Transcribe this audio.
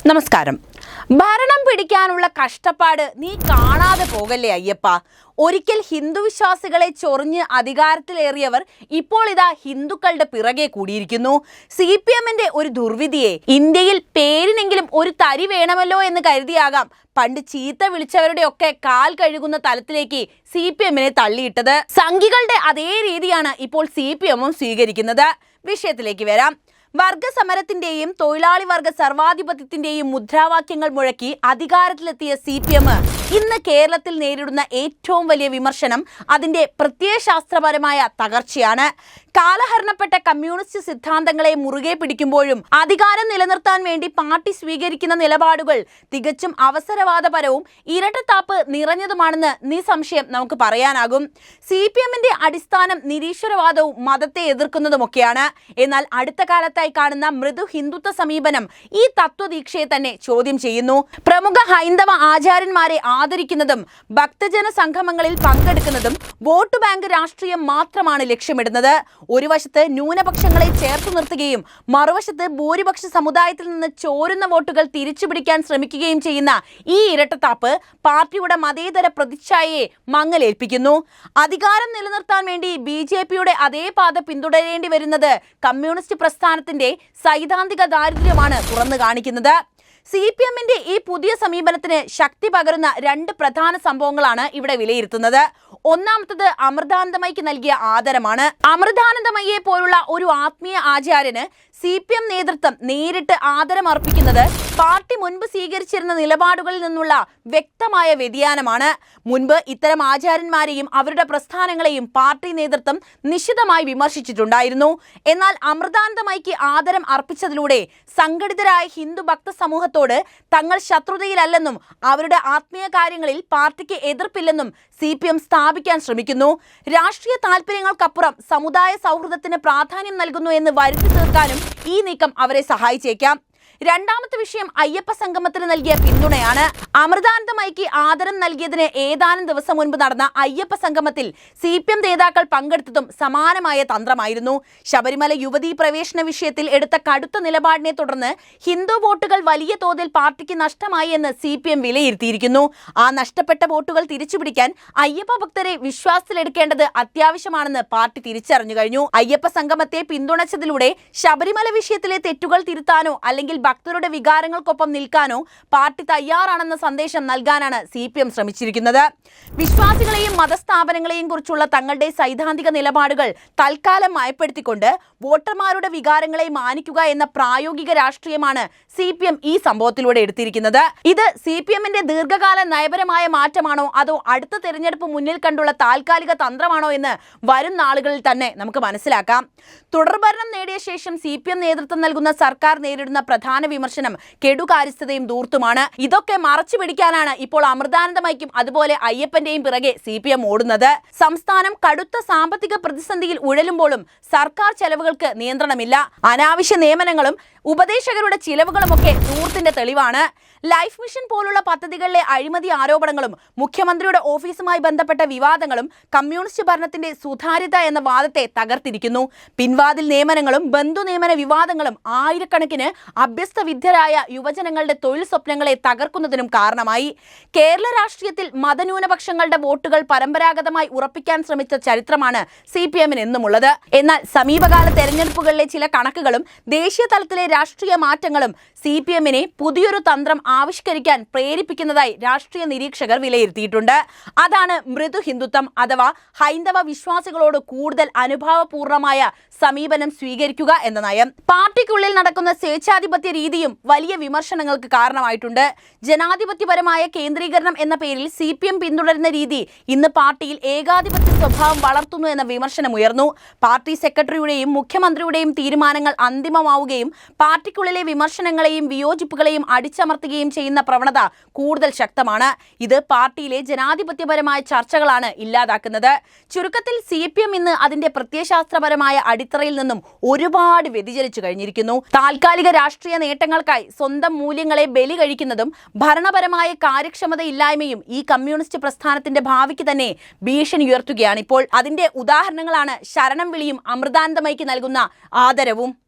നമസ്കാരം. ഭരണം പിടിക്കാനുള്ള കഷ്ടപ്പാട് നീ കാണാതെ പോകല്ലേ അയ്യപ്പ. ഒരിക്കൽ ഹിന്ദു വിശ്വാസികളെ ചൊറിഞ്ഞ് അധികാരത്തിലേറിയവർ ഇപ്പോൾ ഇതാ ഹിന്ദുക്കളുടെ പിറകെ കൂടിയിരിക്കുന്നു. CPMന്റെ ഒരു ദുർവിധിയെ ഇന്ത്യയിൽ പേരിനെങ്കിലും ഒരു തരി വേണമല്ലോ എന്ന് കരുതിയാകാം പണ്ട് ചീത്ത വിളിച്ചവരുടെ ഒക്കെ കാൽ കഴുകുന്ന തലത്തിലേക്ക് CPMനെ തള്ളിയിട്ടത്. സംഘികളുടെ അതേ രീതിയാണ് ഇപ്പോൾ CPMും സ്വീകരിക്കുന്നത്. വിഷയത്തിലേക്ക് വരാം. വർഗസമരത്തിന്റെയും തൊഴിലാളി വർഗ സർവാധിപത്യത്തിന്റെയും മുദ്രാവാക്യങ്ങൾ മുഴക്കി അധികാരത്തിലെത്തിയ CPM ഇന്ന് കേരളത്തിൽ നേരിടുന്ന ഏറ്റവും വലിയ വിമർശനം അതിന്റെ പ്രത്യയശാസ്ത്രപരമായ തകർച്ചയാണ്. കാലഹരണപ്പെട്ട കമ്മ്യൂണിസ്റ്റ് സിദ്ധാന്തങ്ങളെ മുറുകെ പിടിക്കുമ്പോഴും അധികാരം നിലനിർത്താൻ വേണ്ടി പാർട്ടി സ്വീകരിക്കുന്ന നിലപാടുകൾ തികച്ചും അവസരവാദപരവും ഇരട്ടത്താപ്പ് നിറഞ്ഞതുമാണെന്ന് നിസ്സംശയം നമുക്ക് പറയാനാകും. CPMന്റെ അടിസ്ഥാനം നിരീശ്വരവാദവും മതത്തെ എതിർക്കുന്നതുമൊക്കെയാണ്. എന്നാൽ അടുത്ത കാലത്തായി കാണുന്ന മൃദു ഹിന്ദുത്വ സമീപനം ഈ തത്വദീക്ഷയെ തന്നെ ചോദ്യം ചെയ്യുന്നു. പ്രമുഖ ഹൈന്ദവ ആചാര്യന്മാരെ ആദരിക്കുന്നതും ഭക്തജന സംഗമങ്ങളിൽ പങ്കെടുക്കുന്നതും വോട്ട് ബാങ്ക് രാഷ്ട്രീയം മാത്രമാണ് ലക്ഷ്യമിടുന്നത്. ഒരു വശത്ത് ന്യൂനപക്ഷങ്ങളെ ചേർത്തു നിർത്തുകയും മറുവശത്ത് ഭൂരിപക്ഷ സമുദായത്തിൽ നിന്ന് ചോരുന്ന വോട്ടുകൾ തിരിച്ചുപിടിക്കാൻ ശ്രമിക്കുകയും ചെയ്യുന്ന ഈ ഇരട്ടത്താപ്പ് പാർട്ടിയുടെ മതേതര പ്രതിച്ഛായയെ മങ്ങലേൽപ്പിക്കുന്നു. അധികാരം നിലനിർത്താൻ വേണ്ടി BJPയുടെ അതേ പാത പിന്തുടരേണ്ടി വരുന്നത് കമ്മ്യൂണിസ്റ്റ് പ്രസ്ഥാനത്തിന്റെ സൈദ്ധാന്തിക ദാരിദ്ര്യമാണ് തുറന്നു കാണിക്കുന്നത്. CPMന്റെ ഈ പുതിയ സമീപനത്തിന് ശക്തി പകരുന്ന രണ്ട് പ്രധാന സംഭവങ്ങളാണ് ഇവിടെ വിലയിരുത്തുന്നത്. ഒന്നാമത്തത് അമൃതാനന്ദമയ്ക്ക് നൽകിയ ആദരമാണ്. അമൃതാനന്ദമയ്യെ പോലുള്ള ഒരു ആത്മീയ ആചാര്യന് CPM നേതൃത്വം നേരിട്ട് ആദരമർപ്പിക്കുന്നത് പാർട്ടി മുൻപ് സ്വീകരിച്ചിരുന്ന നിലപാടുകളിൽ നിന്നുള്ള വ്യക്തമായ വ്യതിയാനമാണ്. മുൻപ് ഇത്തരം ആചാര്യന്മാരെയും അവരുടെ പ്രസ്ഥാനങ്ങളെയും പാർട്ടി നേതൃത്വം നിശിതമായി വിമർശിച്ചിട്ടുണ്ടായിരുന്നു. എന്നാൽ അമൃതാനന്ദമയ്ക്ക് ആദരം അർപ്പിച്ചതിലൂടെ സംഘടിതരായ ഹിന്ദു ഭക്ത സമൂഹത്തോട് തങ്ങൾ ശത്രുതയിലല്ലെന്നും അവരുടെ ആത്മീയ കാര്യങ്ങളിൽ പാർട്ടിക്ക് എതിർപ്പില്ലെന്നും CPM സ്ഥാപിക്കാൻ ശ്രമിക്കുന്നു. രാഷ്ട്രീയ താല്പര്യങ്ങൾക്കപ്പുറം സമുദായ സൗഹൃദത്തിന് പ്രാധാന്യം നൽകുന്നു എന്ന് വരുത്തി തീർക്കാനും ഈ നീക്കം അവരെ സഹായിച്ചേക്കാം. രണ്ടാമത്തെ വിഷയം അയ്യപ്പ സംഗമത്തിന് നൽകിയ പിന്തുണയാണ്. അമൃതാനന്ദമയ്ക്ക് ആദരം നൽകിയതിന് ഏതാനും ദിവസം മുൻപ് നടന്ന അയ്യപ്പ സംഗമത്തിൽ CPM നേതാക്കൾ പങ്കെടുത്തതും സമാനമായ തന്ത്രമായിരുന്നു. ശബരിമല യുവതീ പ്രവേശന വിഷയത്തിൽ എടുത്ത കടുത്ത നിലപാടിനെ തുടർന്ന് ഹിന്ദു വോട്ടുകൾ വലിയ തോതിൽ പാർട്ടിക്ക് നഷ്ടമായി എന്ന് CPM വിലയിരുത്തിയിരിക്കുന്നു. ആ നഷ്ടപ്പെട്ട വോട്ടുകൾ തിരിച്ചുപിടിക്കാൻ അയ്യപ്പ ഭക്തരെ വിശ്വാസത്തിലെടുക്കേണ്ടത് അത്യാവശ്യമാണെന്ന് പാർട്ടി തിരിച്ചറിഞ്ഞു കഴിഞ്ഞു. അയ്യപ്പ സംഗമത്തെ പിന്തുണച്ചതിലൂടെ ശബരിമല വിഷയത്തിലെ തെറ്റുകൾ തിരുത്താനോ അല്ലെങ്കിൽ ഭക്തരുടെ വികാരങ്ങൾക്കൊപ്പം നിൽക്കാനോ പാർട്ടി തയ്യാറാണെന്ന സന്ദേശം നൽകാനാണ് CPM ശ്രമിച്ചിരിക്കുന്നത്. വിശ്വാസികളെയും മതസ്ഥാപനങ്ങളെയും കുറിച്ചുള്ള തങ്ങളുടെ സൈദ്ധാന്തിക നിലപാടുകൾ തൽക്കാലം മയപ്പെടുത്തിക്കൊണ്ട് വോട്ടർമാരുടെ വികാരങ്ങളെ മാനിക്കുക എന്ന പ്രായോഗിക രാഷ്ട്രീയമാണ് CPM ഈ സംഭവത്തിലൂടെ എടുത്തിരിക്കുന്നത്. ഇത് CPMന്റെ ദീർഘകാല നയപരമായ മാറ്റമാണോ അതോ അടുത്ത തെരഞ്ഞെടുപ്പ് മുന്നിൽ കണ്ടുള്ള താൽക്കാലിക തന്ത്രമാണോ എന്ന് വരും നാളുകളിൽ തന്നെ നമുക്ക് മനസ്സിലാക്കാം. തുടർഭരണം നേടിയ ശേഷം CPM നേതൃത്വം നൽകുന്ന സർക്കാർ നേരിടുന്ന പ്രധാന വിമർശനം കെടുകാര്യസ്ഥതയും ധൂർത്തുമാണ്. ഇതൊക്കെ മറച്ചു പിടിക്കാനാണ് ഇപ്പോൾ അമൃതാനന്ദമയ്ക്കും അതുപോലെ അയ്യപ്പന്റെയും പിറകെ CPM ഓടുന്നത്. സംസ്ഥാനം കടുത്ത സാമ്പത്തിക പ്രതിസന്ധിയിൽ ഉഴലുമ്പോഴും സർക്കാർ ചെലവുകൾക്ക് നിയന്ത്രണമില്ല. അനാവശ്യ നിയമനങ്ങളും ഉപദേശകരുടെ ചിലവുകളുമൊക്കെ ധൂർത്തിന്റെ തെളിവാണ്. ലൈഫ് മിഷൻ പോലുള്ള പദ്ധതികളിലെ അഴിമതി ആരോപണങ്ങളും മുഖ്യമന്ത്രിയുടെ ഓഫീസുമായി ബന്ധപ്പെട്ട വിവാദങ്ങളും കമ്മ്യൂണിസ്റ്റ് ഭരണത്തിന്റെ സുതാര്യത എന്ന വാദത്തെ തകർത്തിരിക്കുന്നു. പിൻവാതിൽ നിയമനങ്ങളും ബന്ധു നിയമന വിവാദങ്ങളും ആയിരക്കണക്കിന് അഭ്യസ്ത വിദ്യരായ യുവജനങ്ങളുടെ തൊഴിൽ സ്വപ്നങ്ങളെ തകർക്കുന്നതിനും കാരണമായി. കേരള രാഷ്ട്രീയത്തിൽ മതന്യൂനപക്ഷങ്ങളുടെ വോട്ടുകൾ പരമ്പരാഗതമായി ഉറപ്പിക്കാൻ ശ്രമിച്ച ചരിത്രമാണ് CPMന് എന്നുമുള്ളത്. എന്നാൽ സമീപകാല തെരഞ്ഞെടുപ്പുകളിലെ ചില കണക്കുകളും ദേശീയ തലത്തിലെ രാഷ്ട്രീയ മാറ്റങ്ങളും CPMനെ പുതിയൊരു തന്ത്രം ആവിഷ്കരിക്കാൻ പ്രേരിപ്പിക്കുന്നതായി രാഷ്ട്രീയ നിരീക്ഷകർ വിലയിരുത്തിയിട്ടുണ്ട്. അതാണ് മൃദു ഹിന്ദുത്വം അഥവാ ഹൈന്ദവ വിശ്വാസികളോട് കൂടുതൽ അനുഭാവപൂർണമായ സമീപനം സ്വീകരിക്കുക എന്ന നയം. പാർട്ടിക്കുള്ളിൽ നടക്കുന്ന സ്വേച്ഛാധിപത്യ രീതിയും വലിയ വിമർശനങ്ങൾക്ക് കാരണമായിട്ടുണ്ട്. ജനാധിപത്യപരമായ കേന്ദ്രീകരണം എന്ന പേരിൽ CPM പിന്തുടരുന്ന രീതി ഇന്ന് പാർട്ടിയിൽ ഏകാധിപത്യ സ്വഭാവം വളർത്തുന്നു എന്ന വിമർശനം ഉയർന്നു. പാർട്ടി സെക്രട്ടറിയുടെയും മുഖ്യമന്ത്രിയുടെയും തീരുമാനങ്ങൾ അന്തിമമാവുകയും പാർട്ടിക്കുള്ളിലെ വിമർശനങ്ങളെയും വിയോജിപ്പുകളെയും അടിച്ചമർത്തുകയും ചെയ്യുന്ന പ്രവണത കൂടുതൽ ശക്തമാണ്. ഇത് പാർട്ടിയിലെ ജനാധിപത്യപരമായ ചർച്ചകളാണ് ഇല്ലാതാക്കുന്നത്. ചുരുക്കത്തിൽ CPM ഇന്ന് അതിന്റെ പ്രത്യയശാസ്ത്രപരമായ അടിത്തറയിൽ നിന്നും ഒരുപാട് വ്യതിചലിച്ചു കഴിഞ്ഞിരിക്കുന്നു. താൽക്കാലിക രാഷ്ട്രീയ നേട്ടങ്ങൾക്കായി സ്വന്തം മൂല്യങ്ങളെ ബലി കഴിക്കുന്നതും ഭരണപരമായ കാര്യക്ഷമതയില്ലായ്മയും ഈ കമ്മ്യൂണിസ്റ്റ് പ്രസ്ഥാനത്തിന്റെ ഭാവിക്ക് തന്നെ ഭീഷണി ഉയർത്തുകയാണ് ഇപ്പോൾ. അതിന്റെ ഉദാഹരണങ്ങളാണ് ശരണം വിളിയും അമൃതാനന്ദമയ്ക്ക് നൽകുന്ന ആദരവും.